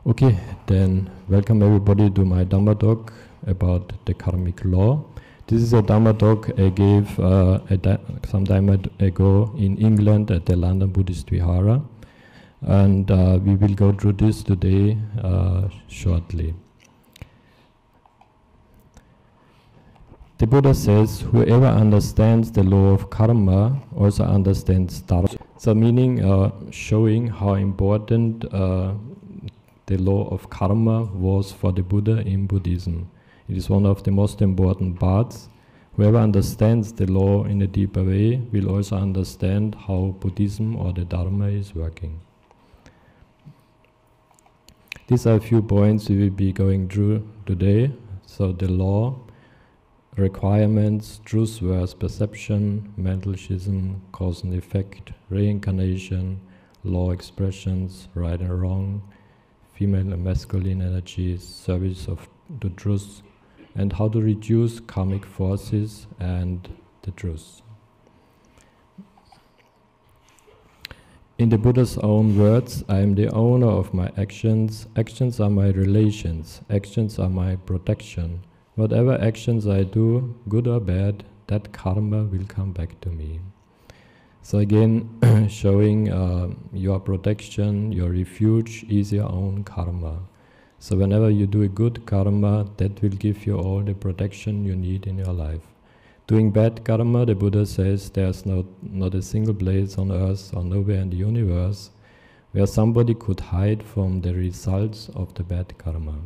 Okay, then welcome everybody to my Dhamma talk about the karmic law. This is a Dhamma talk I gave some time ago in England at the London Buddhist Vihara, and we will go through this today shortly. The Buddha says, whoever understands the law of karma also understands Dharma. So meaning showing how important the law of karma was for the Buddha in Buddhism. It is one of the most important parts. Whoever understands the law in a deeper way will also understand how Buddhism or the Dharma is working. These are a few points we will be going through today. So the law, requirements, truth versus perception, mental schism, cause and effect, reincarnation, law expressions, right and wrong, female and masculine energies, service of the truth, and how to reduce karmic forces and the truth. In the Buddha's own words, I am the owner of my actions. Actions are my relations. Actions are my protection. Whatever actions I do, good or bad, that karma will come back to me. So again, showing your protection, your refuge is your own karma. So whenever you do a good karma, that will give you all the protection you need in your life. Doing bad karma, the Buddha says there's not a single place on earth or nowhere in the universe where somebody could hide from the results of the bad karma.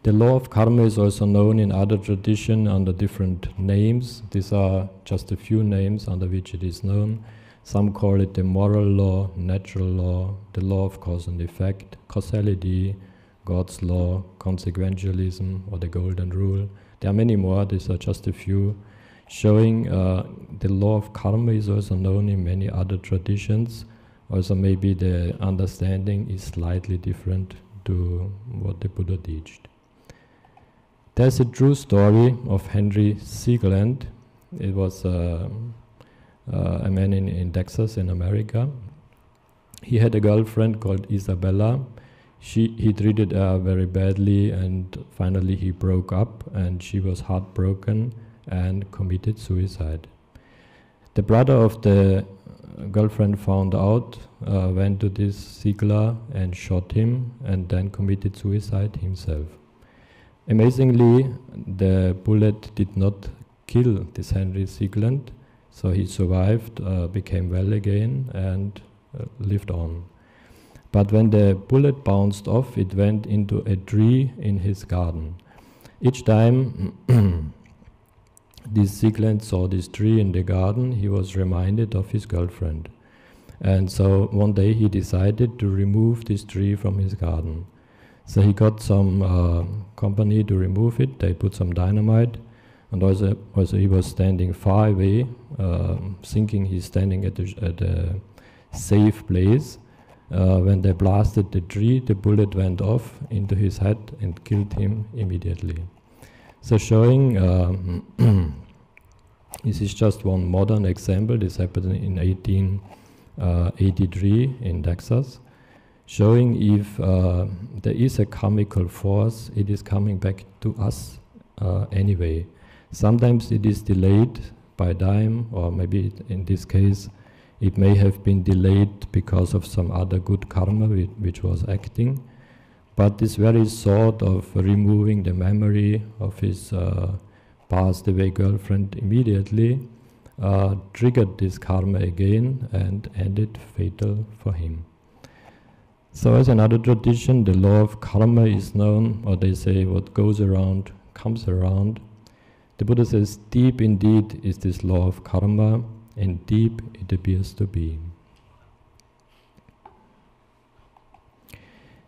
The law of karma is also known in other traditions under different names. These are just a few names under which it is known. Some call it the moral law, natural law, the law of cause and effect, causality, God's law, consequentialism, or the golden rule. There are many more, these are just a few, showing the law of karma is also known in many other traditions. Also maybe the understanding is slightly different to what the Buddha taught. There's a true story of Henry Seagland. It was a man in Texas in America. He had a girlfriend called Isabella. He treated her very badly, and finally he broke up, and she was heartbroken and committed suicide. The brother of the girlfriend found out, went to this Siegler and shot him, and then committed suicide himself. Amazingly, the bullet did not kill this Henry Seagland, so he survived, became well again, and lived on. But when the bullet bounced off, it went into a tree in his garden. Each time this Seagland saw this tree in the garden, he was reminded of his girlfriend. And so one day he decided to remove this tree from his garden. So he got some company to remove it. They put some dynamite, and also he was standing far away, thinking he's standing at a safe place. When they blasted the tree, the bullet went off into his head and killed him immediately. So showing, this is just one modern example. This happened in 1883 in Texas. Showing if there is a karmical force, it is coming back to us anyway. Sometimes it is delayed by time, or maybe in this case it may have been delayed because of some other good karma which was acting. But this very thought of removing the memory of his passed away girlfriend immediately triggered this karma again and ended fatal for him. So as another tradition, the law of karma is known, or they say what goes around comes around. The Buddha says, deep indeed is this law of karma, and deep it appears to be.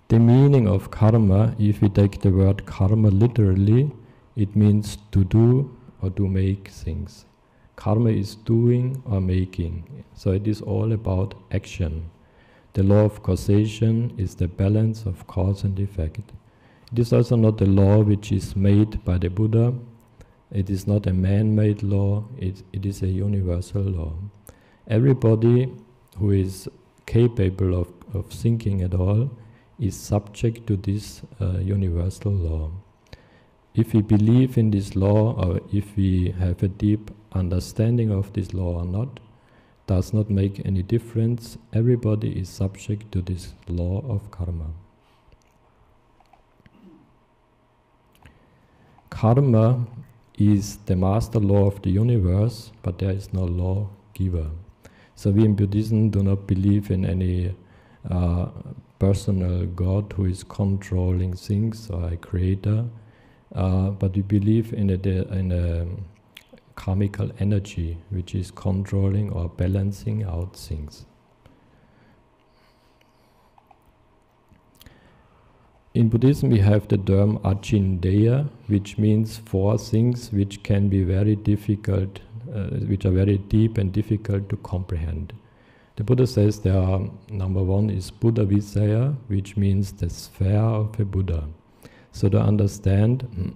The meaning of karma, if we take the word karma literally, it means to do or to make things. Karma is doing or making, so it is all about action. The law of causation is the balance of cause and effect. It is also not a law which is made by the Buddha. It is not a man-made law. It is a universal law. Everybody who is capable of thinking at all is subject to this universal law. If we believe in this law, or if we have a deep understanding of this law or not, does not make any difference. Everybody is subject to this law of karma. Karma is the master law of the universe, but there is no lawgiver. So we in Buddhism do not believe in any personal God who is controlling things or a creator, but we believe in a karmical energy which is controlling or balancing out things. In Buddhism we have the term achindeya, which means four things which can be very difficult, which are very deep and difficult to comprehend. The Buddha says there are, number one is Buddha Visaya, which means the sphere of a Buddha. So to understand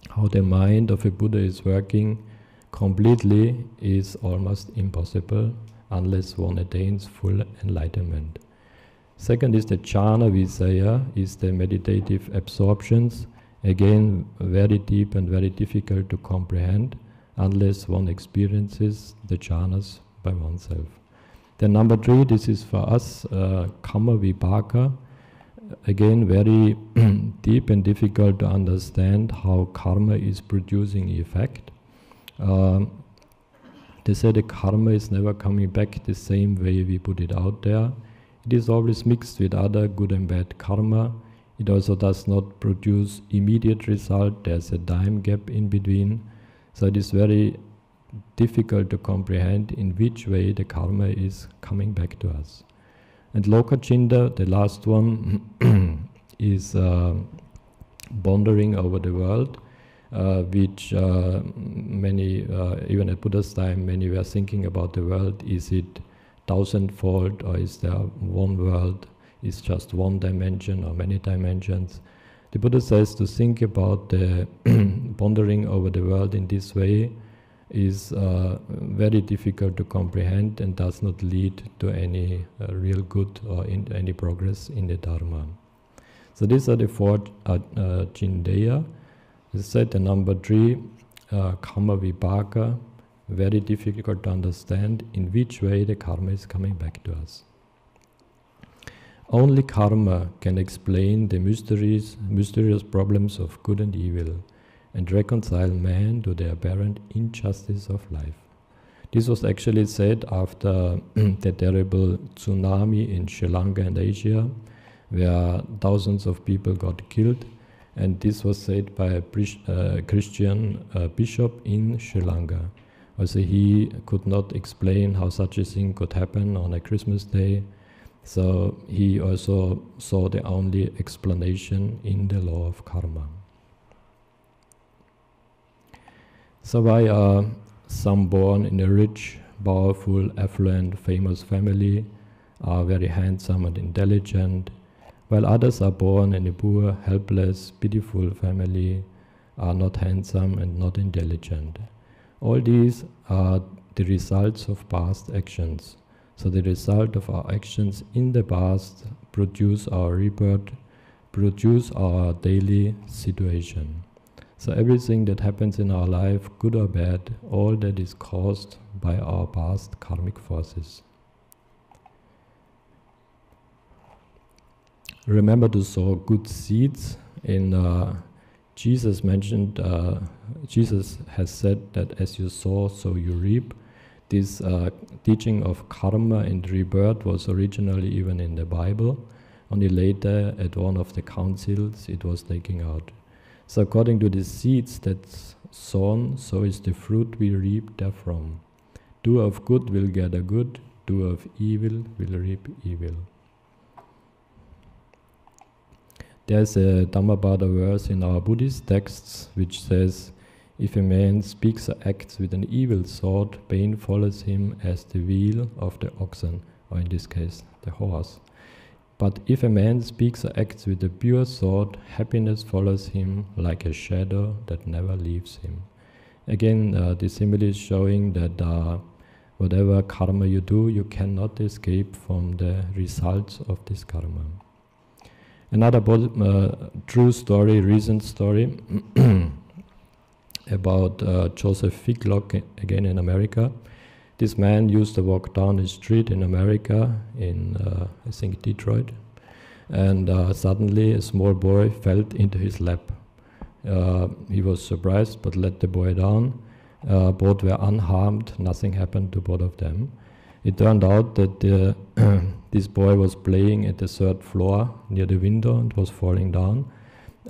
how the mind of a Buddha is working completely is almost impossible unless one attains full enlightenment. Second is the jhana Visaya, is the meditative absorptions, again very deep and very difficult to comprehend unless one experiences the jhanas by oneself. Then number three, this is for us, Kamma Vipaka, again very deep and difficult to understand how karma is producing effect. They say the karma is never coming back the same way we put it out there. It is always mixed with other good and bad karma. It also does not produce immediate result. There's a time gap in between. So it is very difficult to comprehend in which way the karma is coming back to us. And Lokachinda, the last one, is wandering over the world, which many, even at Buddha's time, many were thinking about the world. Is it thousandfold, or is there one world? Is just one dimension or many dimensions? The Buddha says to think about the wandering over the world in this way is very difficult to comprehend and does not lead to any real good or any progress in the Dharma. So these are the four Chindeya. As I said, the number three, Kamma Vipaka, very difficult to understand in which way the karma is coming back to us. Only karma can explain the mysterious problems of good and evil, and reconcile man to the apparent injustice of life. This was actually said after the terrible tsunami in Sri Lanka and Asia, where thousands of people got killed, and this was said by a Christian bishop in Sri Lanka. Also, he could not explain how such a thing could happen on a Christmas day, so he also saw the only explanation in the law of karma. So why are some born in a rich, powerful, affluent, famous family, are very handsome and intelligent, while others are born in a poor, helpless, pitiful family, are not handsome and not intelligent? All these are the results of past actions. So the result of our actions in the past produce our rebirth, produce our daily situation. So everything that happens in our life, good or bad, all that is caused by our past karmic forces. Remember to sow good seeds. Jesus has said that as you sow, so you reap. This teaching of karma and rebirth was originally even in the Bible. Only later, at one of the councils, it was taken out. So according to the seeds that's sown, so is the fruit we reap therefrom. Do of good will gather good, do of evil will reap evil. There's a Dhammapada verse in our Buddhist texts which says, if a man speaks or acts with an evil thought, pain follows him as the wheel of the oxen, or in this case, the horse. But if a man speaks or acts with a pure thought, happiness follows him like a shadow that never leaves him. Again, the simile is showing that whatever karma you do, you cannot escape from the results of this karma. Another true story, recent story, about Joseph Figlock, again in America. This man used to walk down the street in America, in I think Detroit, and suddenly a small boy fell into his lap. He was surprised but let the boy down. Both were unharmed, nothing happened to both of them. It turned out that this boy was playing at the third floor near the window and was falling down,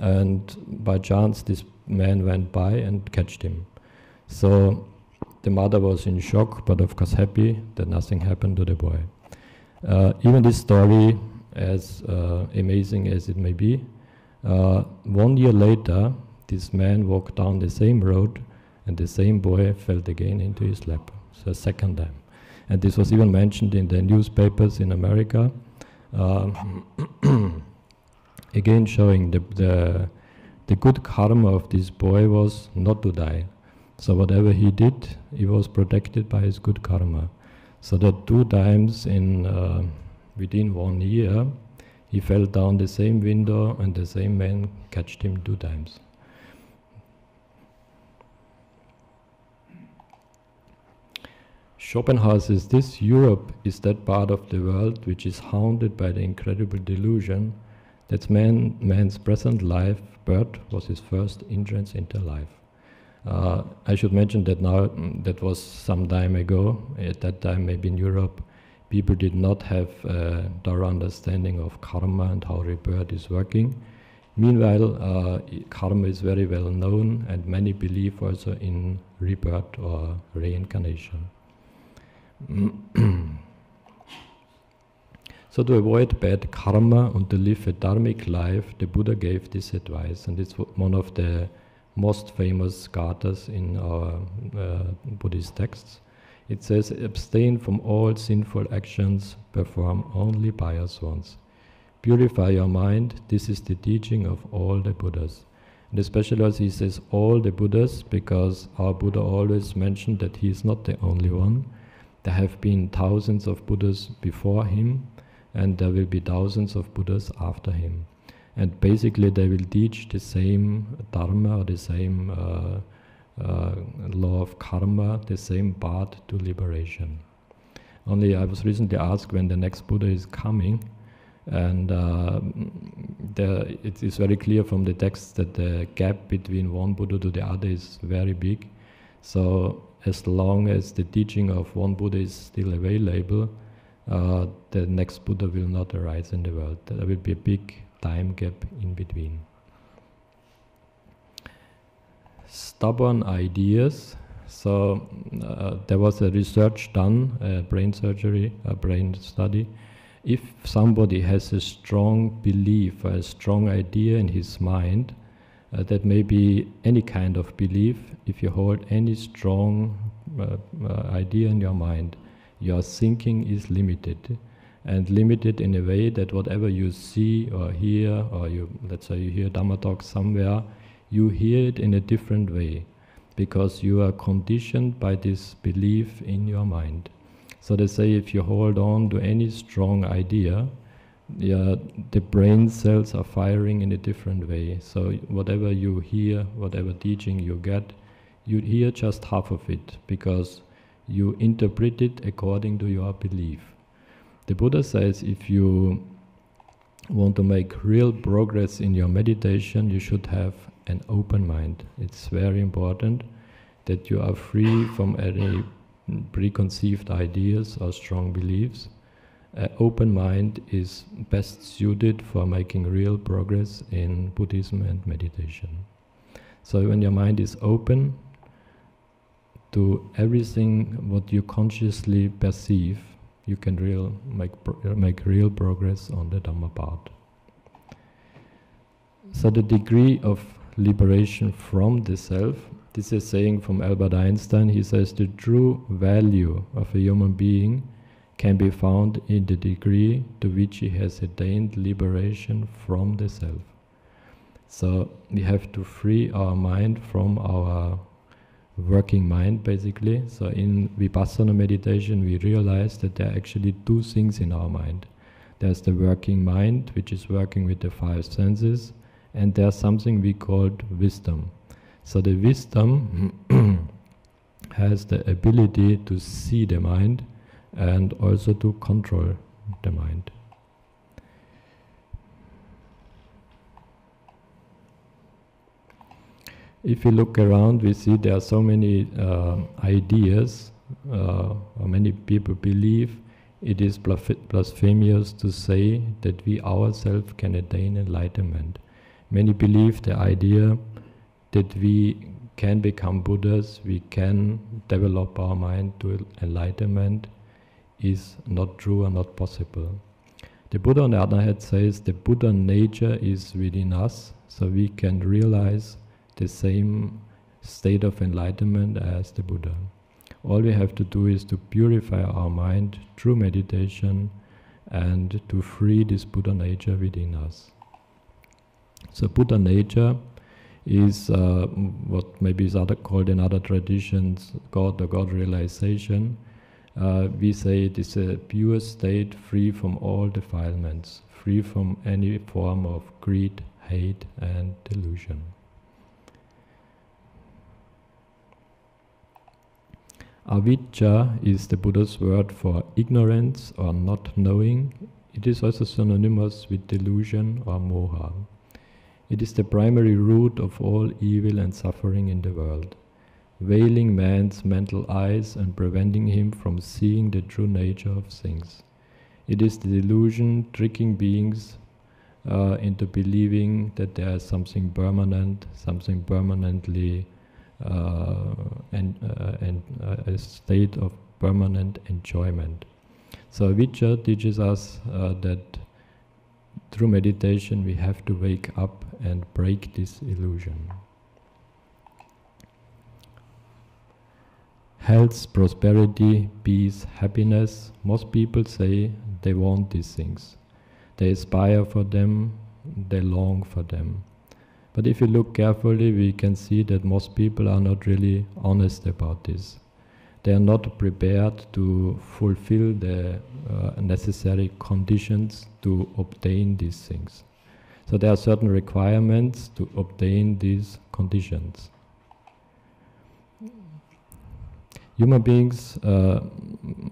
and by chance this man went by and catched him. So the mother was in shock, but of course happy that nothing happened to the boy. Even this story, as amazing as it may be, 1 year later, this man walked down the same road and the same boy fell again into his lap, so a second time. And this was even mentioned in the newspapers in America, again showing the good karma of this boy was not to die. So whatever he did, he was protected by his good karma. So that 2 times in within 1 year, he fell down the same window and the same man catched him 2 times. Schopenhauer says this: Europe is that part of the world which is haunted by the incredible delusion that man's present life, birth, was his first entrance into life. I should mention that now, that was some time ago. At that time, maybe in Europe, people did not have a thorough understanding of karma and how rebirth is working. Meanwhile, karma is very well known, and many believe also in rebirth or reincarnation. So to avoid bad karma and to live a dharmic life, the Buddha gave this advice, and it's one of the most famous gathas in our Buddhist texts. It says, abstain from all sinful actions, perform only pious ones. Purify your mind, this is the teaching of all the Buddhas. And especially as he says all the Buddhas, because our Buddha always mentioned that he is not the only one. There have been thousands of Buddhas before him, and there will be thousands of Buddhas after him. And basically they will teach the same Dharma, or the same law of karma, the same path to liberation. Only I was recently asked when the next Buddha is coming, and it is very clear from the text that the gap between one Buddha to the other is very big. So as long as the teaching of one Buddha is still available, the next Buddha will not arise in the world. There will be a big time gap in between. Stubborn ideas. So there was a research done, a brain study. If somebody has a strong belief, a strong idea in his mind, that may be any kind of belief. If you hold any strong idea in your mind, your thinking is limited, and limited in a way that whatever you see or hear, or let's say you hear Dhamma talk somewhere, you hear it in a different way, because you are conditioned by this belief in your mind. So they say if you hold on to any strong idea, the brain cells are firing in a different way. So whatever you hear, whatever teaching you get, you hear just half of it, because you interpret it according to your belief. The Buddha says if you want to make real progress in your meditation, you should have an open mind. It's very important that you are free from any preconceived ideas or strong beliefs. An open mind is best suited for making real progress in Buddhism and meditation. So when your mind is open to everything what you consciously perceive, you can make real progress on the Dhamma path. So the degree of liberation from the self, this is a saying from Albert Einstein. He says the true value of a human being can be found in the degree to which he has attained liberation from the self. So we have to free our mind from our working mind, basically. So in Vipassana meditation, we realize that there are actually two things in our mind. There's the working mind, which is working with the five senses, and there's something we call wisdom. So the wisdom has the ability to see the mind and also to control the mind. If we look around, we see there are so many ideas, or many people believe it is blasphemous to say that we ourselves can attain enlightenment. Many believe the idea that we can become Buddhas, we can develop our mind to enlightenment is not true or not possible. The Buddha, on the other hand, says the Buddha nature is within us, so we can realize the same state of enlightenment as the Buddha. All we have to do is to purify our mind through meditation and to free this Buddha nature within us. So Buddha nature is what maybe is called in other traditions God or God realization. We say it is a pure state free from all defilements, free from any form of greed, hate and delusion. Avijja is the Buddha's word for ignorance or not knowing. It is also synonymous with delusion or moha. It is the primary root of all evil and suffering in the world, veiling man's mental eyes and preventing him from seeing the true nature of things. It is the delusion tricking beings into believing that there is something permanent, something permanently and a state of permanent enjoyment. So Avijja teaches us that through meditation we have to wake up and break this illusion. Health, prosperity, peace, happiness, most people say they want these things. They aspire for them, they long for them. But if you look carefully, we can see that most people are not really honest about this. They are not prepared to fulfill the necessary conditions to obtain these things. So there are certain requirements to obtain these conditions. Human beings,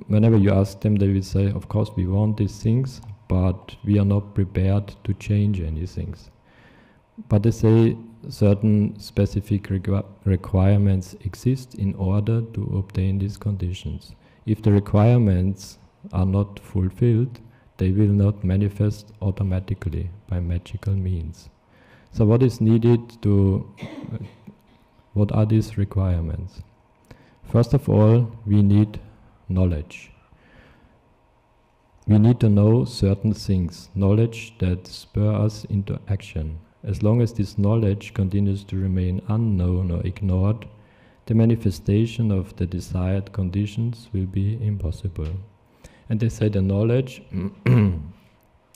whenever you ask them, they will say, of course we want these things, but we are not prepared to change any things. But they say certain specific requirements exist in order to obtain these conditions. If the requirements are not fulfilled, they will not manifest automatically by magical means. So what is needed to, what are these requirements? First of all, we need knowledge. We need to know certain things, knowledge that spur us into action. As long as this knowledge continues to remain unknown or ignored, the manifestation of the desired conditions will be impossible. And they say the knowledge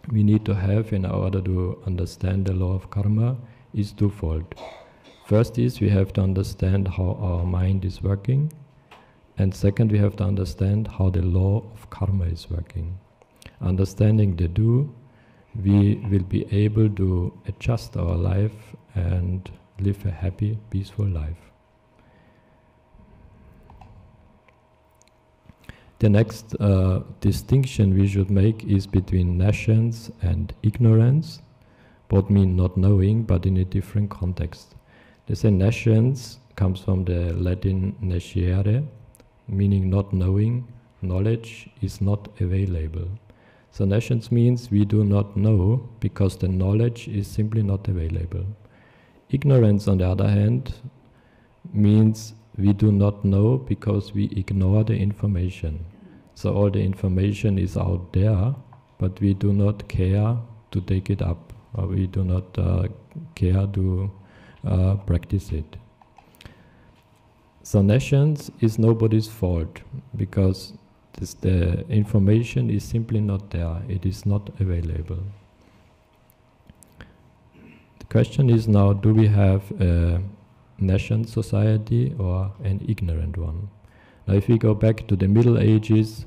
we need to have in order to understand the law of karma is twofold. First is we have to understand how our mind is working, and second we have to understand how the law of karma is working. Understanding the two, we will be able to adjust our life and live a happy, peaceful life. The next distinction we should make is between nescience and ignorance. Both mean not knowing, but in a different context. They say nescience comes from the Latin nesciere, meaning not knowing. Knowledge is not available. So nescience means we do not know because the knowledge is simply not available. Ignorance, on the other hand, means we do not know because we ignore the information. So all the information is out there, but we do not care to take it up, or we do not care to practice it. So nescience is nobody's fault, because the information is simply not there, it is not available. The question is now, do we have a nascent society or an ignorant one. Now if we go back to the Middle Ages,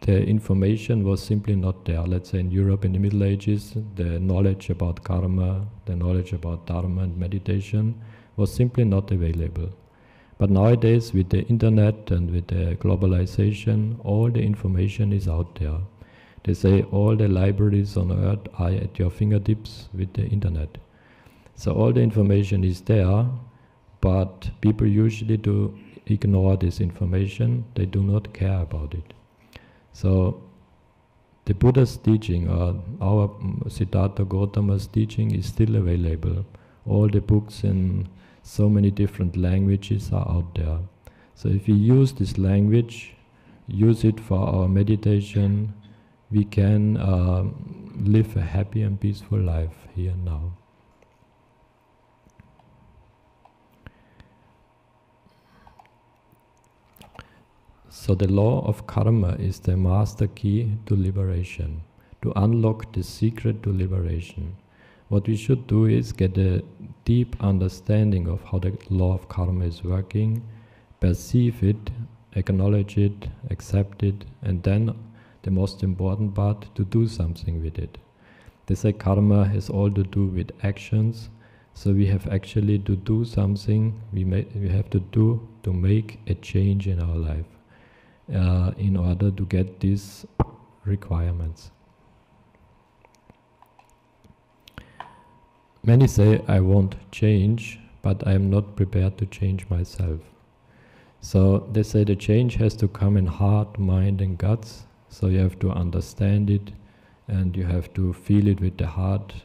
the information was simply not there. Let's say in Europe in the Middle Ages, the knowledge about karma, the knowledge about Dharma and meditation was simply not available. But nowadays, with the internet and with the globalization, all the information is out there. They say all the libraries on earth are at your fingertips with the internet. So all the information is there, but people usually do ignore this information. They do not care about it. So the Buddha's teaching, or our Siddhartha Gautama's teaching, is still available. All the books in so many different languages are out there. So if we use this language, use it for our meditation, we can live a happy and peaceful life here and now. So the law of karma is the master key to liberation, to unlock the secret to liberation. What we should do is get a deep understanding of how the law of karma is working, perceive it, acknowledge it, accept it, and then the most important part, to do something with it. They say karma has all to do with actions, so we have actually to do something, we have to do to make a change in our life. In order to get these requirements. Many say, I want change, but I am not prepared to change myself. So they say the change has to come in heart, mind and guts, so you have to understand it, and you have to feel it with the heart,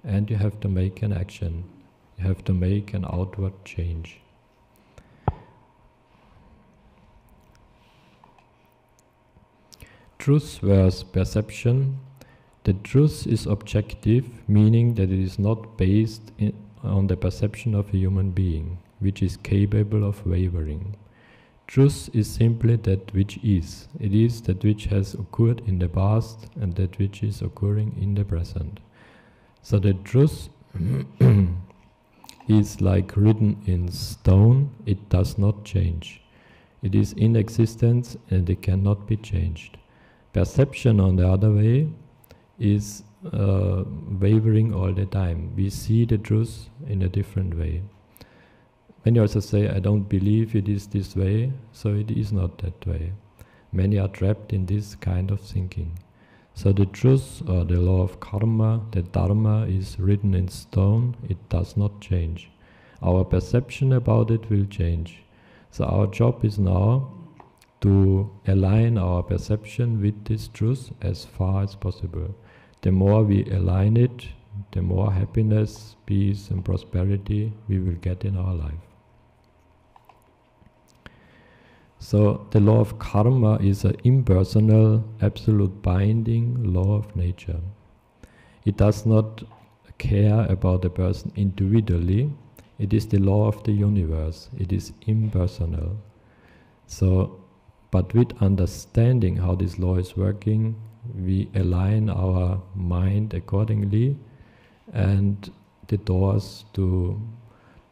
and you have to make an action. You have to make an outward change. Truth versus perception. The truth is objective, meaning that it is not based on the perception of a human being, which is capable of wavering. Truth is simply that which is. It is that which has occurred in the past and that which is occurring in the present. So the truth is like written in stone, it does not change. It is in existence and it cannot be changed. Perception, on the other way, is wavering all the time. We see the truth in a different way. Many also say, I don't believe it is this way, so it is not that way. Many are trapped in this kind of thinking. So the truth, or the law of karma, the Dharma, is written in stone, it does not change. Our perception about it will change. So our job is now to align our perception with this truth as far as possible. The more we align it, the more happiness, peace and prosperity we will get in our life. So the law of karma is an impersonal, absolute binding law of nature. It does not care about the person individually. It is the law of the universe. It is impersonal. But with understanding how this law is working, we align our mind accordingly, and the doors to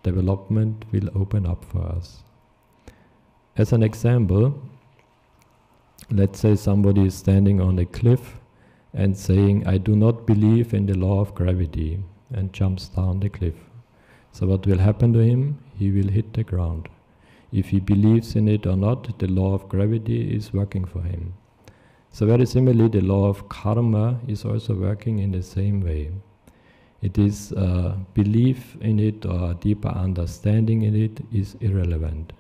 development will open up for us. As an example, let's say somebody is standing on a cliff and saying, I do not believe in the law of gravity, and jumps down the cliff. So what will happen to him? He will hit the ground. If he believes in it or not, the law of gravity is working for him. So very similarly, the law of karma is also working in the same way. It is belief in it or deeper understanding in it is irrelevant.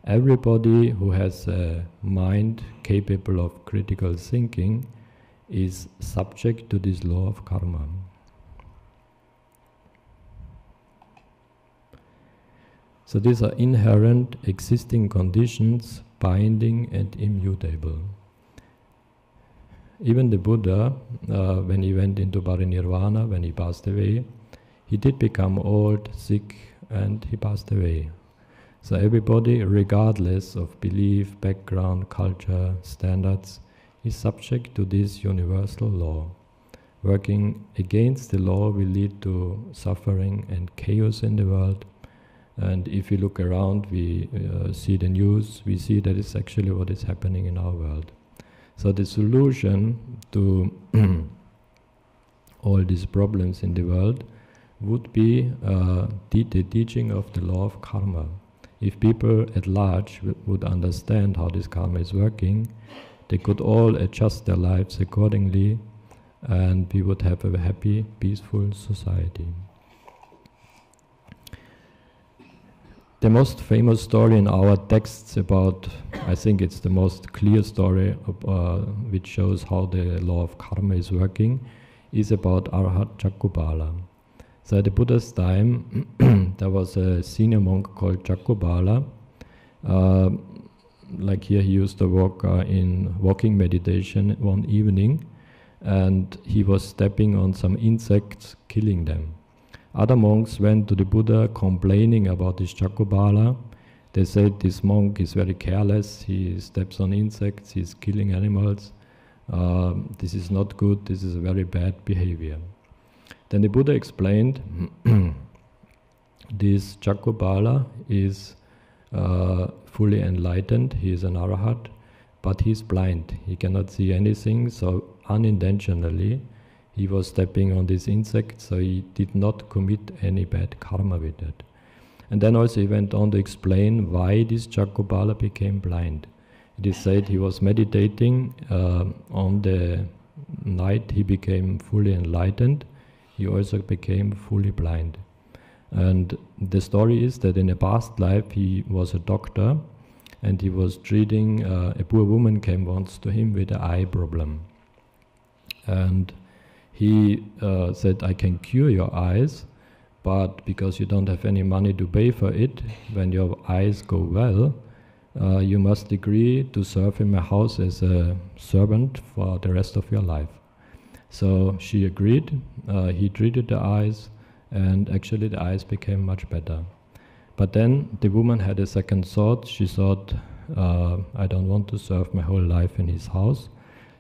Everybody who has a mind capable of critical thinking is subject to this law of karma. So these are inherent existing conditions, binding and immutable. Even the Buddha, when he went into parinirvana, when he passed away, he did become old, sick, and he passed away. So everybody, regardless of belief, background, culture, standards, is subject to this universal law. Working against the law will lead to suffering and chaos in the world. And if we look around, we see the news, we see that it's actually what is happening in our world. So the solution to all these problems in the world would be the teaching of the law of karma. If people at large would understand how this karma is working, they could all adjust their lives accordingly, and we would have a happy, peaceful society. The most famous story in our texts about, I think it's the most clear story which shows how the law of karma is working, is about Arhat Chakubala. So at the Buddha's time, there was a senior monk called Chakubala. Like here, he used to walk in walking meditation one evening, and he was stepping on some insects, killing them. Other monks went to the Buddha complaining about this Chakubala. They said this monk is very careless, he steps on insects, he's killing animals. This is not good, this is a very bad behavior. Then the Buddha explained, this Chakubala is fully enlightened, he is an Arahat, but he is blind, he cannot see anything, so unintentionally he was stepping on this insect, so he did not commit any bad karma with it. And then also he went on to explain why this Chakubala became blind. It is said he was meditating, on the night he became fully enlightened, he also became fully blind. And the story is that in a past life he was a doctor, and he was treating, a poor woman came once to him with an eye problem. And he said, I can cure your eyes, but because you don't have any money to pay for it, when your eyes go well, you must agree to serve in my house as a servant for the rest of your life. So she agreed, he treated the eyes, and actually the eyes became much better. But then the woman had a second thought. She thought, I don't want to serve my whole life in his house.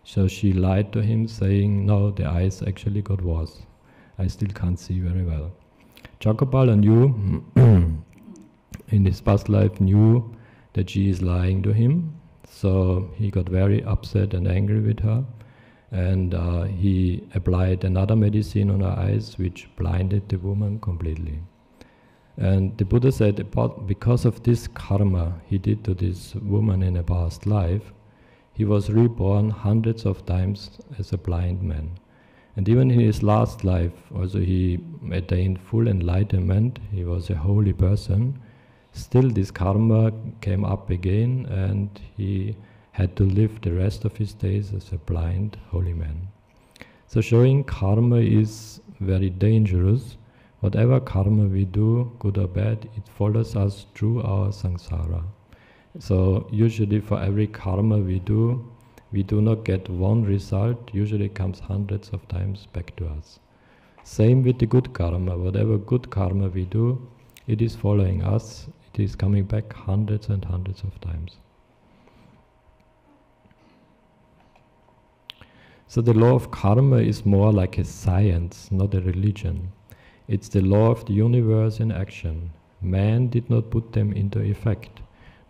So she lied to him, saying, no, the eyes actually got worse. I still can't see very well. Chakubala knew, in his past life, knew that she is lying to him. So he got very upset and angry with her. And he applied another medicine on her eyes, which blinded the woman completely. And the Buddha said, because of this karma he did to this woman in a past life, he was reborn hundreds of times as a blind man. And even in his last life, also he attained full enlightenment, he was a holy person. Still this karma came up again, and he had to live the rest of his days as a blind holy man. So showing karma is very dangerous. Whatever karma we do, good or bad, it follows us through our samsara. So usually for every karma we do not get one result, usually it comes hundreds of times back to us. Same with the good karma. Whatever good karma we do, it is following us, it is coming back hundreds and hundreds of times. So the law of karma is more like a science, not a religion. It's the law of the universe in action. Man did not put them into effect.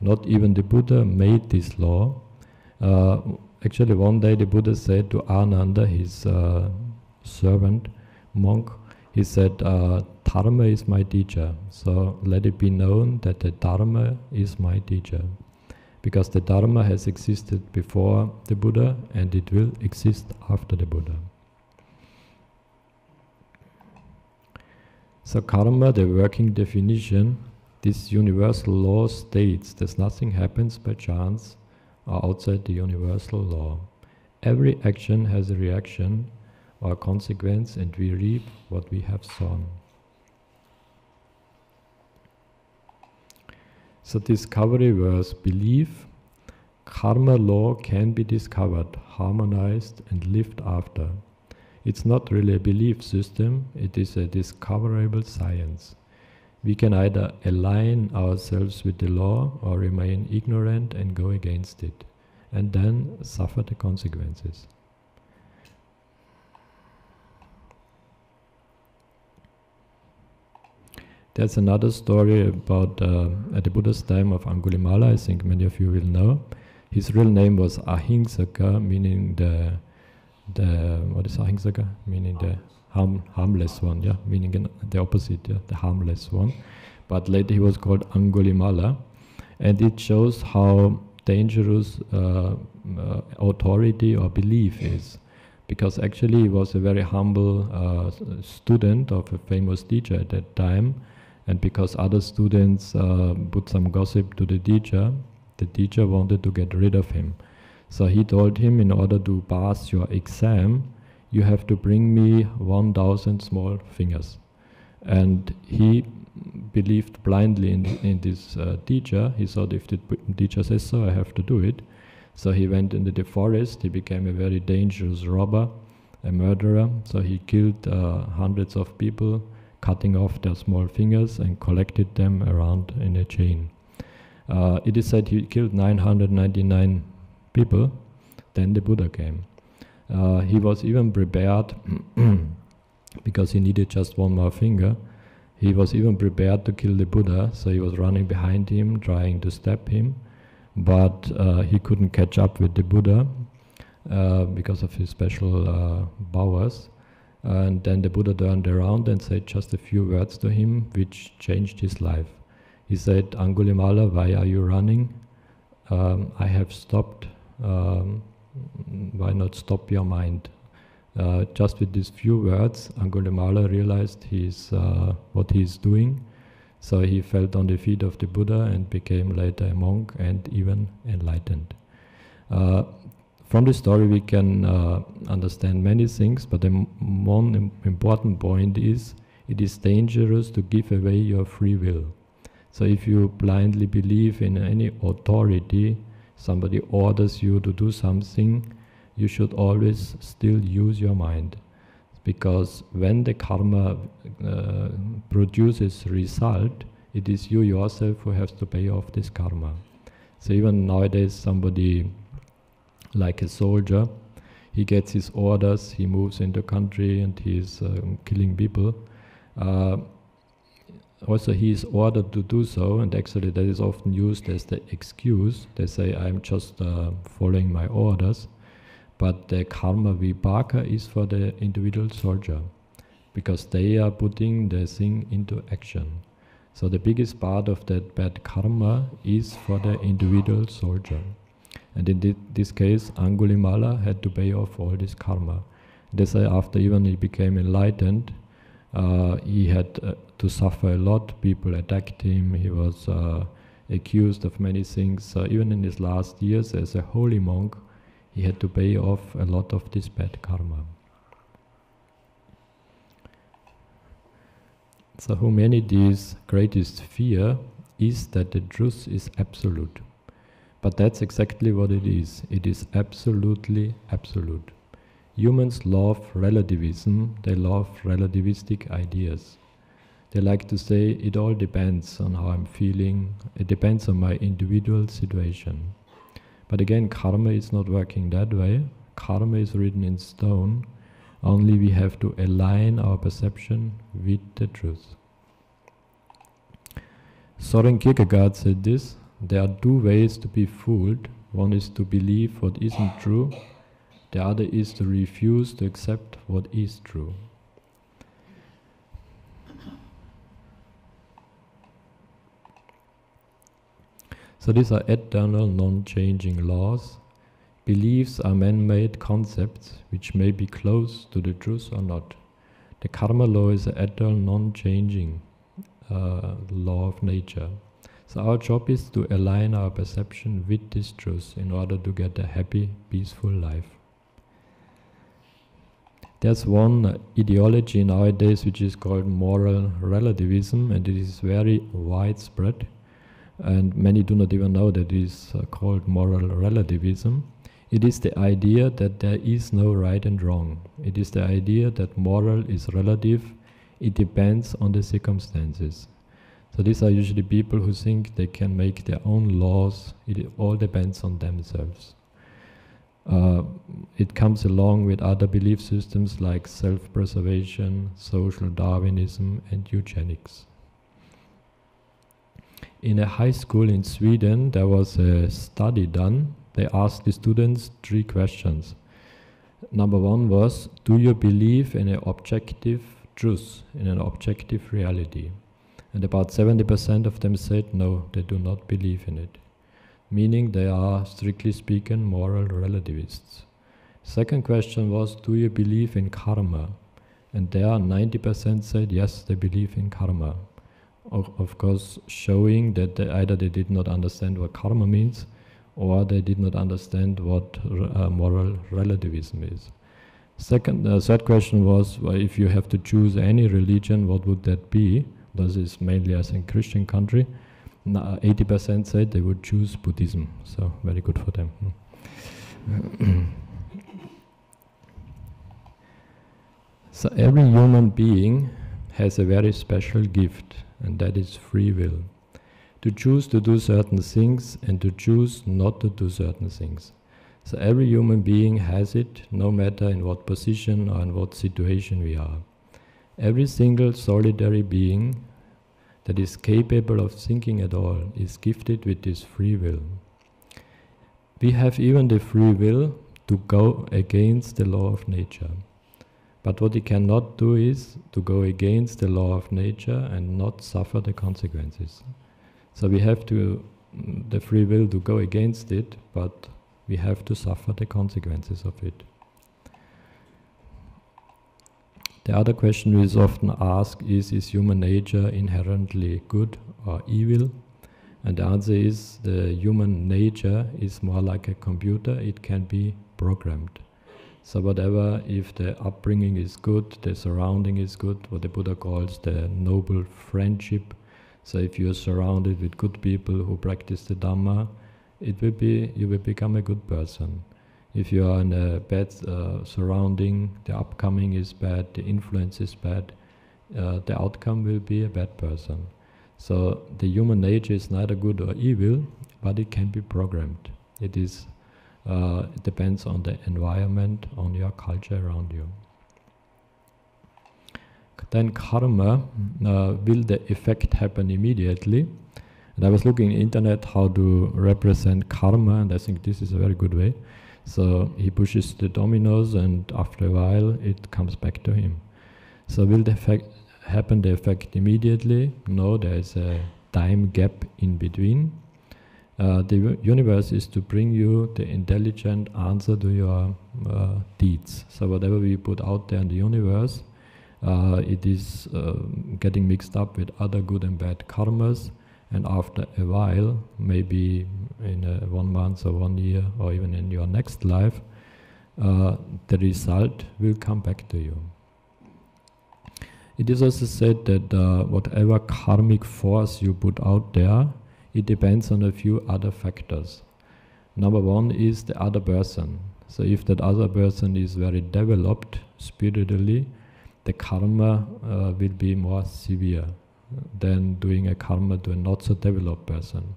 Not even the Buddha made this law. Actually, one day the Buddha said to Ananda, his servant, monk, he said, Dharma is my teacher, so let it be known that the Dharma is my teacher. Because the Dharma has existed before the Buddha, and it will exist after the Buddha. So karma, the working definition, this universal law states that nothing happens by chance or outside the universal law. Every action has a reaction or a consequence, and we reap what we have sown. So discovery verse, belief, karma law can be discovered, harmonized and lived after. It's not really a belief system, it is a discoverable science. We can either align ourselves with the law or remain ignorant and go against it, and then suffer the consequences. There's another story about at the Buddha's time of Angulimala. I think many of you will know. His real name was Ahingsaka, meaning the what is Ahingsaka? Meaning the harmless one, yeah, meaning the opposite, yeah, the harmless one. But later he was called Angulimala, and it shows how dangerous authority or belief is, because actually he was a very humble student of a famous teacher at that time, and because other students put some gossip to the teacher wanted to get rid of him. So he told him, in order to pass your exam, you have to bring me 1,000 small fingers. And he believed blindly in this teacher. He thought, if the teacher says so, I have to do it. So he went into the forest. He became a very dangerous robber, a murderer. So he killed hundreds of people, cutting off their small fingers and collected them around in a chain. It is said he killed 999 people. Then the Buddha came. He was even prepared, because he needed just one more finger, he was even prepared to kill the Buddha, so he was running behind him, trying to stab him, but he couldn't catch up with the Buddha because of his special powers. And then the Buddha turned around and said just a few words to him, which changed his life. He said, "Angulimala, why are you running? I have stopped. Why not stop your mind?" Just with these few words, Angulimala realized what he is doing. So he fell on the feet of the Buddha and became later a monk and even enlightened. From this story we can understand many things, but the one important point is, it is dangerous to give away your free will. So if you blindly believe in any authority, somebody orders you to do something, you should always still use your mind, because when the karma produces result, it is you yourself who has to pay off this karma. So even nowadays, somebody like a soldier, he gets his orders, he moves into country and he is killing people. Also he is ordered to do so, and actually that is often used as the excuse. They say, I'm just following my orders. But the karma vipaka is for the individual soldier, because they are putting the thing into action. So the biggest part of that bad karma is for the individual soldier. And in this case, Angulimala had to pay off all this karma. They say after even he became enlightened, he had to suffer a lot. People attacked him, he was accused of many things. Even in his last years as a holy monk, he had to pay off a lot of this bad karma. So humanity's greatest fear is that the truth is absolute. But that's exactly what it is. It is absolutely absolute. Humans love relativism, they love relativistic ideas. They like to say, it all depends on how I'm feeling, it depends on my individual situation. But again, karma is not working that way. Karma is written in stone. Only we have to align our perception with the truth. Soren Kierkegaard said this: there are two ways to be fooled. One is to believe what isn't true. The other is to refuse to accept what is true. So these are eternal, non-changing laws. Beliefs are man-made concepts which may be close to the truth or not. The karma law is an eternal, non-changing law of nature. So our job is to align our perception with this truth in order to get a happy, peaceful life. There's one ideology nowadays which is called moral relativism, and it is very widespread. And many do not even know that it is called moral relativism. It is the idea that there is no right and wrong. It is the idea that moral is relative, it depends on the circumstances. So these are usually people who think they can make their own laws, it all depends on themselves. It comes along with other belief systems like self-preservation, social Darwinism and eugenics. In a high school in Sweden, there was a study done. They asked the students 3 questions. Number 1 was, do you believe in an objective truth, in an objective reality? And about 70% of them said no, they do not believe in it. Meaning they are, strictly speaking, moral relativists. Second question was, do you believe in karma? And there 90% said yes, they believe in karma. Of course, showing that either they did not understand what karma means, or they did not understand what moral relativism is. Third question was, well, if you have to choose any religion, what would that be? This is mainly, I think, Christian country. 80% said they would choose Buddhism, so very good for them. So every human being has a very special gift, and that is free will. To choose to do certain things and to choose not to do certain things. So every human being has it, no matter in what position or in what situation we are. Every single solitary being that is capable of thinking at all is gifted with this free will. We have even the free will to go against the law of nature. But what we cannot do is to go against the law of nature and not suffer the consequences. So we have the free will to go against it, but we have to suffer the consequences of it. The other question we often ask is human nature inherently good or evil? And the answer is the human nature is more like a computer, it can be programmed. So whatever, if the upbringing is good, the surrounding is good, what the Buddha calls the noble friendship. So if you are surrounded with good people who practice the Dhamma, you will become a good person. If you are in a bad surrounding, the upcoming is bad, the influence is bad, the outcome will be a bad person. So the human nature is neither good or evil, but it can be programmed. It depends on the environment, on your culture around you. Then karma, will the effect happen immediately? And I was looking on the internet how to represent karma, and I think this is a very good way. So he pushes the dominoes, and after a while it comes back to him. So will the effect happen the effect immediately? No, there is a time gap in between. The universe is to bring you the intelligent answer to your deeds. So whatever we put out there in the universe, it is getting mixed up with other good and bad karmas, and after a while, maybe in 1 month or 1 year, or even in your next life, the result will come back to you. It is also said that whatever karmic force you put out there, it depends on a few other factors. Number 1 is the other person. So if that other person is very developed spiritually, the karma will be more severe than doing a karma to a not so developed person.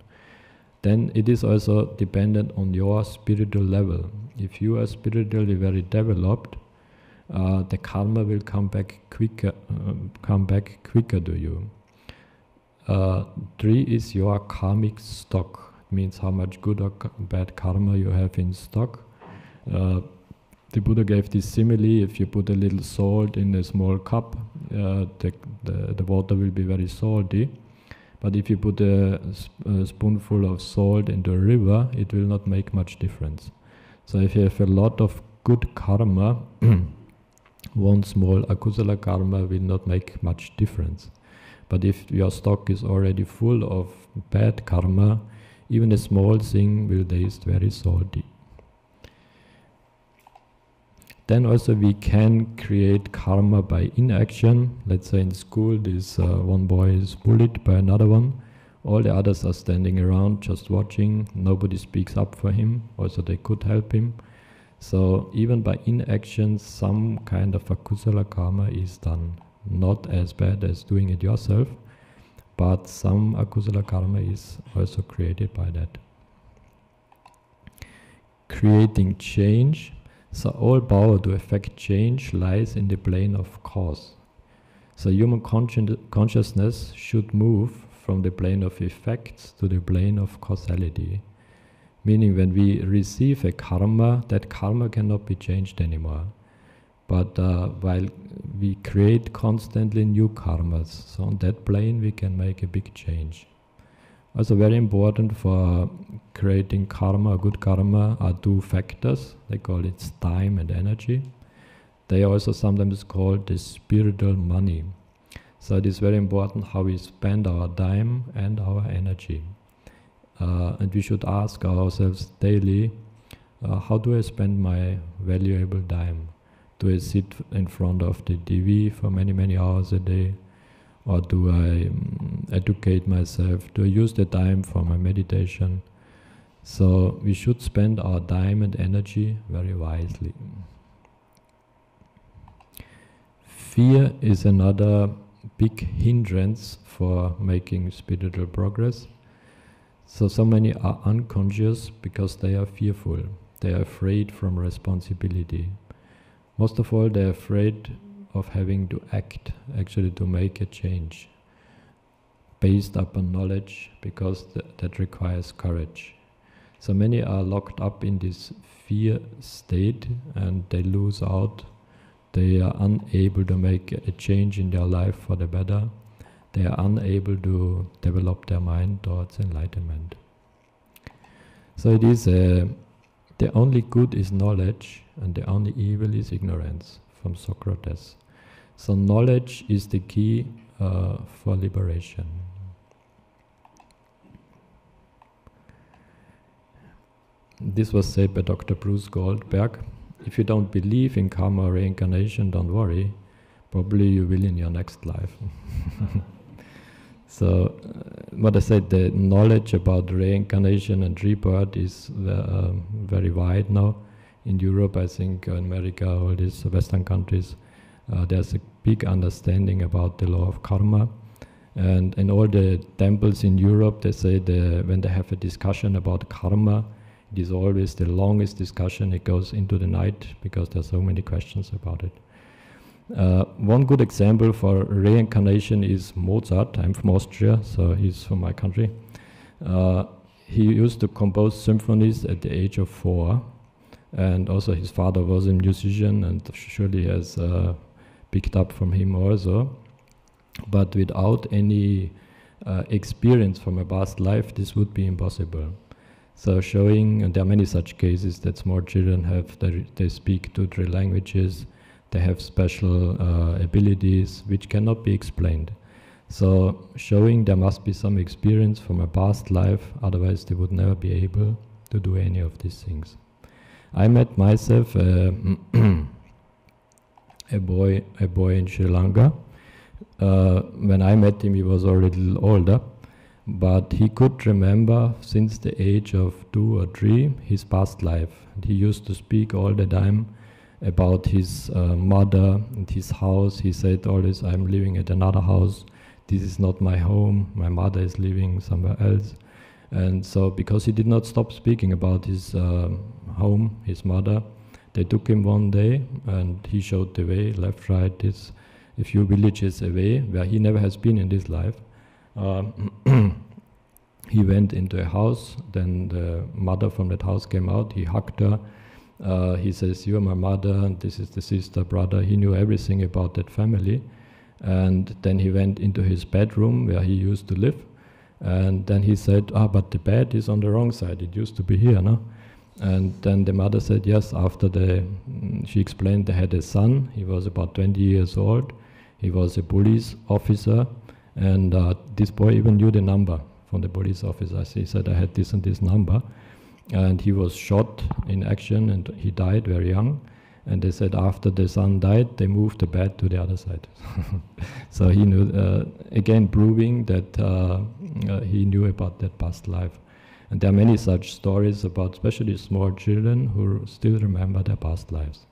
Then it is also dependent on your spiritual level. If you are spiritually very developed, the karma will come back quicker to you. 3 is your karmic stock. It means how much good or bad karma you have in stock. The Buddha gave this simile: if you put a little salt in a small cup, the water will be very salty. But if you put a spoonful of salt into a river, it will not make much difference. So if you have a lot of good karma, one small akusala karma will not make much difference. But if your stock is already full of bad karma, even a small thing will taste very salty. Then also we can create karma by inaction. Let's say in school this one boy is bullied by another one. All the others are standing around just watching. Nobody speaks up for him. Also they could help him. So even by inaction some kind of akusala karma is done. Not as bad as doing it yourself, but some akusala karma is also created by that. Creating change. So all power to effect change lies in the plane of cause. So human consciousness should move from the plane of effects to the plane of causality. Meaning when we receive a karma, that karma cannot be changed anymore. But while we create constantly new karmas, so on that plane we can make a big change. Also very important for creating karma, good karma, are two factors. They call it time and energy. They are also sometimes called the spiritual money. So it is very important how we spend our time and our energy. And we should ask ourselves daily, how do I spend my valuable time? Do I sit in front of the TV for many, many hours a day? Or do I educate myself? Do I use the time for my meditation? So we should spend our time and energy very wisely. Fear is another big hindrance for making spiritual progress. So many are unconscious because they are fearful. They are afraid from responsibility. Most of all, they are afraid of having to act, actually to make a change, based upon knowledge, because that requires courage. So many are locked up in this fear state and they lose out. They are unable to make a change in their life for the better. They are unable to develop their mind towards enlightenment. So it is the only good is knowledge and the only evil is ignorance, from Socrates. So knowledge is the key for liberation. This was said by Dr. Bruce Goldberg. If you don't believe in karma or reincarnation, don't worry. Probably you will in your next life. So, what I said, the knowledge about reincarnation and rebirth is very wide now. In Europe, I think, in America, all these Western countries, there's a big understanding about the law of karma. And in all the temples in Europe, they say when they have a discussion about karma, it is always the longest discussion. It goes into the night because there are so many questions about it. One good example for reincarnation is Mozart. I'm from Austria, so he's from my country. He used to compose symphonies at the age of 4, and also his father was a musician and surely has picked up from him also. But without any experience from a past life, this would be impossible. So showing, and there are many such cases that small children have, they speak 2-3 languages, they have special abilities which cannot be explained. So showing there must be some experience from a past life, otherwise they would never be able to do any of these things. I met myself a boy in Sri Lanka. When I met him, he was already a little older, but he could remember since the age of 2 or 3 his past life. And he used to speak all the time about his mother and his house. He said always, I'm living at another house, this is not my home, my mother is living somewhere else. And so because he did not stop speaking about his home, his mother, they took him one day and he showed the way, left, right, this a few villages away where he never has been in this life. He went into a house, then the mother from that house came out, he hugged her. He says, you are my mother, and this is the sister, brother. He knew everything about that family. And then he went into his bedroom where he used to live. And then he said, but the bed is on the wrong side, it used to be here, no? And then the mother said, yes, after she explained they had a son, he was about 20 years old, he was a police officer, and this boy even knew the number from the police officer. He said, I had this and this number. And he was shot in action and he died very young. And they said after the son died, they moved the bed to the other side. So he knew, again proving that he knew about that past life. And there are many such stories about especially small children who still remember their past lives.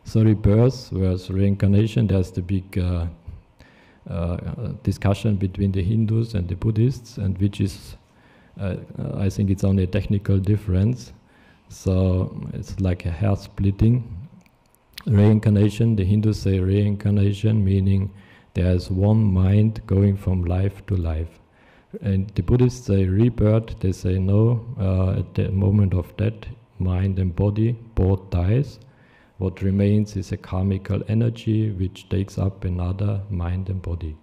So rebirth versus reincarnation, there's the big discussion between the Hindus and the Buddhists, and which is, I think it's only a technical difference. So it's like a hair splitting. Reincarnation, the Hindus say reincarnation, meaning There's one mind going from life to life. And the Buddhists say rebirth, they say no, at the moment of death, mind and body both dies. What remains is a karmical energy which takes up another mind and body.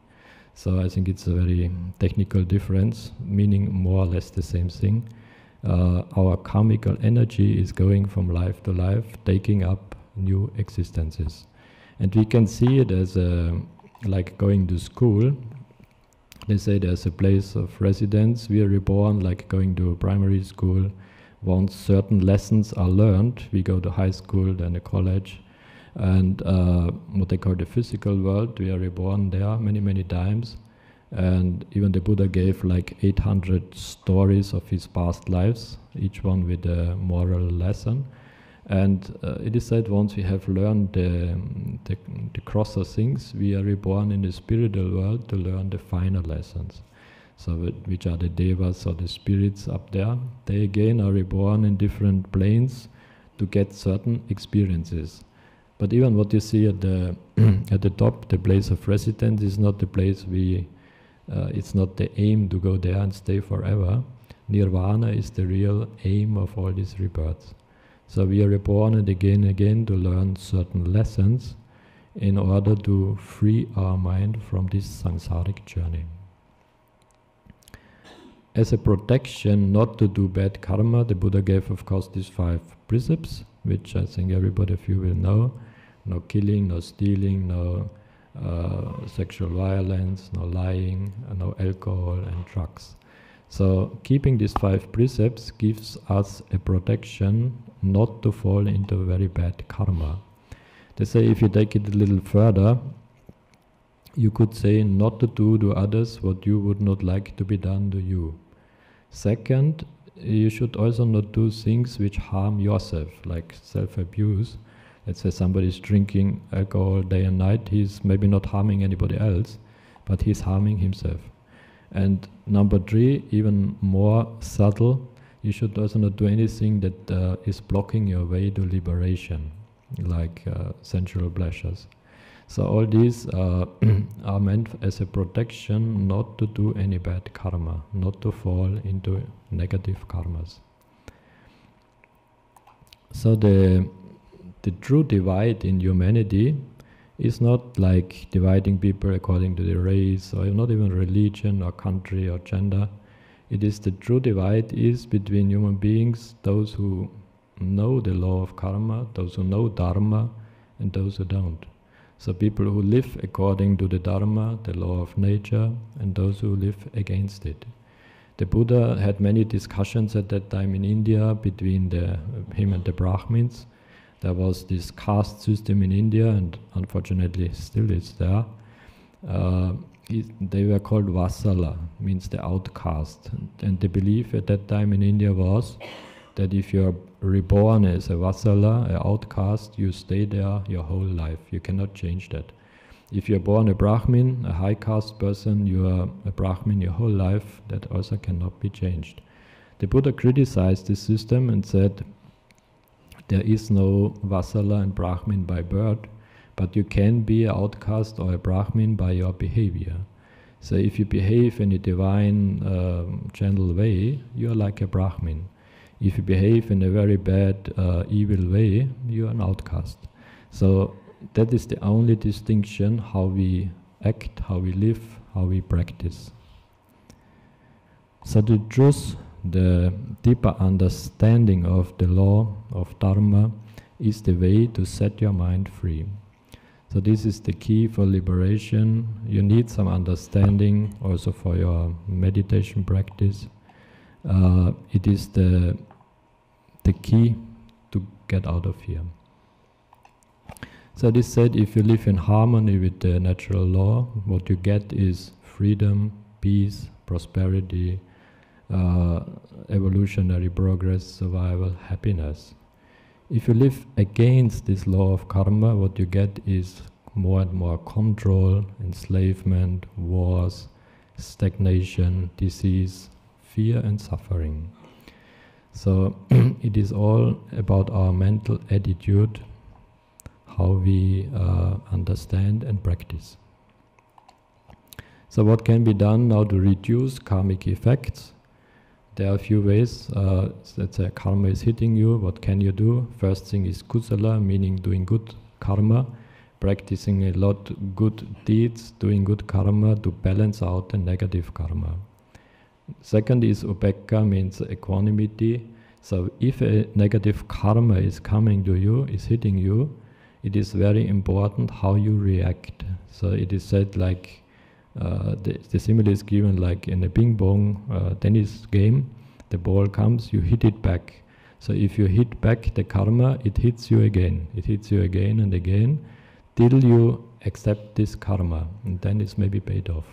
So I think it's a very technical difference, meaning more or less the same thing. Our karmical energy is going from life to life, taking up new existences. And we can see it as like going to school. They say there's a place of residence. We are reborn like going to primary school. Once certain lessons are learned, we go to high school, then a college. And what they call the physical world, we are reborn there many, many times. And even the Buddha gave like 800 stories of his past lives, each one with a moral lesson. And it is said once we have learned the grosser things, we are reborn in the spiritual world to learn the finer lessons. So which are the devas or the spirits up there. They again are reborn in different planes to get certain experiences. But even what you see at the at the top, the place of residence is not the place it's not the aim to go there and stay forever. Nirvana is the real aim of all these rebirths. So we are reborn and again to learn certain lessons in order to free our mind from this samsaric journey. As a protection not to do bad karma, the Buddha gave, of course, these 5 precepts, which I think everybody of you will know. No killing, no stealing, no sexual violence, no lying, no alcohol and drugs. So keeping these 5 precepts gives us a protection not to fall into very bad karma. They say if you take it a little further, you could say not to do to others what you would not like to be done to you. Second, you should also not do things which harm yourself, like self-abuse. Let's say somebody is drinking alcohol day and night, he's maybe not harming anybody else, but he's harming himself. And number 3, even more subtle, you should also not do anything that is blocking your way to liberation, like sensual pleasures. So all these are meant as a protection not to do any bad karma, not to fall into negative karmas. So the true divide in humanity is not like dividing people according to their race, or not even religion or country or gender. It is the true divide is between human beings, those who know the law of karma, those who know Dharma, and those who don't. So people who live according to the Dharma, the law of nature, and those who live against it. The Buddha had many discussions at that time in India between him and the Brahmins. There was this caste system in India, and unfortunately still is there. They were called Vasala, means the outcast. And the belief at that time in India was that if you are reborn as a Vasala, an outcast, you stay there your whole life. You cannot change that. If you are born a Brahmin, a high caste person, you are a Brahmin your whole life. That also cannot be changed. The Buddha criticized this system and said, there is no Vasala and Brahmin by birth, but you can be an outcast or a Brahmin by your behavior. So if you behave in a divine, gentle way, you are like a Brahmin. If you behave in a very bad, evil way, you are an outcast. So that is the only distinction, how we act, how we live, how we practice. So the truth, the deeper understanding of the law of Dharma is the way to set your mind free. So this is the key for liberation. You need some understanding also for your meditation practice. It is the key to get out of here. So this said, if you live in harmony with the natural law, what you get is freedom, peace, prosperity, evolutionary progress, survival, happiness. If you live against this law of karma, what you get is more and more control, enslavement, wars, stagnation, disease, fear and suffering. So it is all about our mental attitude, how we understand and practice. So what can be done now to reduce karmic effects? There are a few ways. Let's say karma is hitting you. What can you do? First thing is kusala, meaning doing good karma, practicing a lot good deeds, doing good karma to balance out the negative karma. Second is upekkha, means equanimity. So if a negative karma is coming to you, is hitting you, it is very important how you react. So it is said like, the simile is given like in a ping pong tennis game, the ball comes, you hit it back. So if you hit back the karma, it hits you again. It hits you again and again, till you accept this karma, and then it's maybe paid off.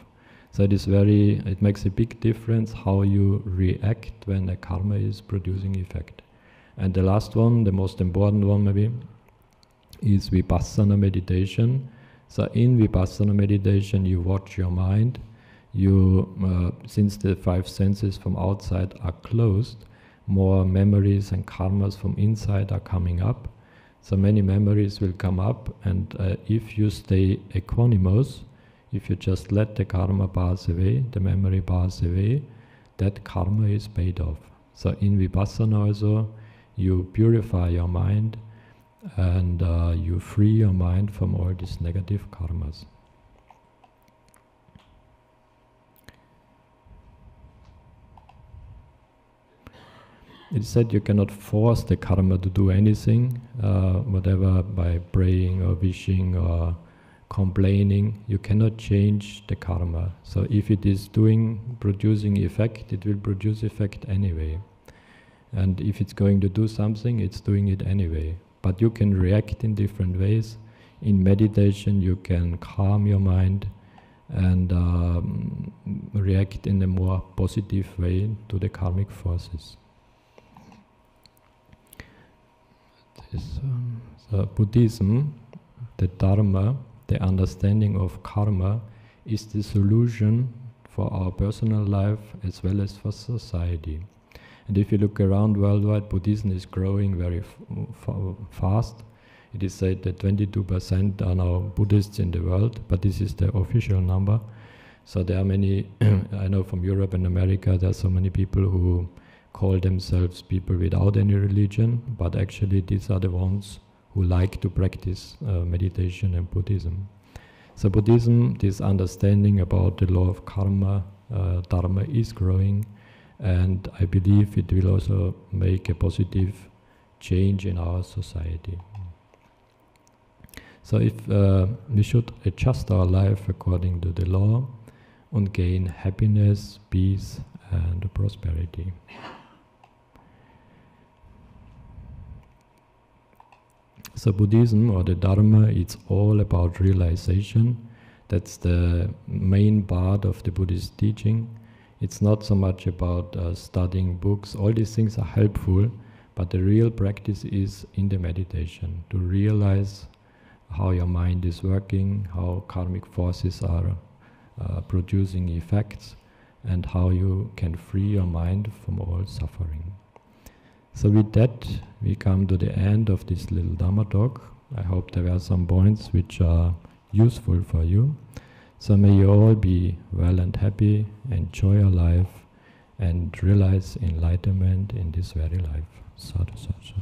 So it makes a big difference how you react when a karma is producing effect. And the last one, the most important one maybe, is vipassana meditation. So in vipassana meditation, you watch your mind. You, since the five senses from outside are closed, more memories and karmas from inside are coming up. So many memories will come up, and if you stay equanimous, if you just let the karma pass away, the memory pass away, that karma is paid off. So in vipassana also, you purify your mind, and you free your mind from all these negative karmas. It's said you cannot force the karma to do anything, whatever, by praying or wishing or complaining. You cannot change the karma. So if it is producing effect, it will produce effect anyway. And if it's going to do something, it's doing it anyway. But you can react in different ways. In meditation, you can calm your mind and react in a more positive way to the karmic forces. So Buddhism, the Dharma, the understanding of karma, is the solution for our personal life as well as for society. And if you look around worldwide, Buddhism is growing very fast. It is said that 22% are now Buddhists in the world, but this is the official number. So there are many, I know from Europe and America, there are so many people who call themselves people without any religion, but actually these are the ones who like to practice meditation and Buddhism. So Buddhism, this understanding about the law of karma, Dharma, is growing, and I believe it will also make a positive change in our society. So if we should adjust our life according to the law and gain happiness, peace and prosperity. So Buddhism, or the Dharma, it's all about realization. That's the main part of the Buddhist teaching. It's not so much about studying books. All these things are helpful, but the real practice is in the meditation, to realize how your mind is working, how karmic forces are producing effects, and how you can free your mind from all suffering. So with that, we come to the end of this little Dhamma talk. I hope there were some points which are useful for you. So may you all be well and happy, enjoy your life, and realize enlightenment in this very life. Sadhu, sadhu.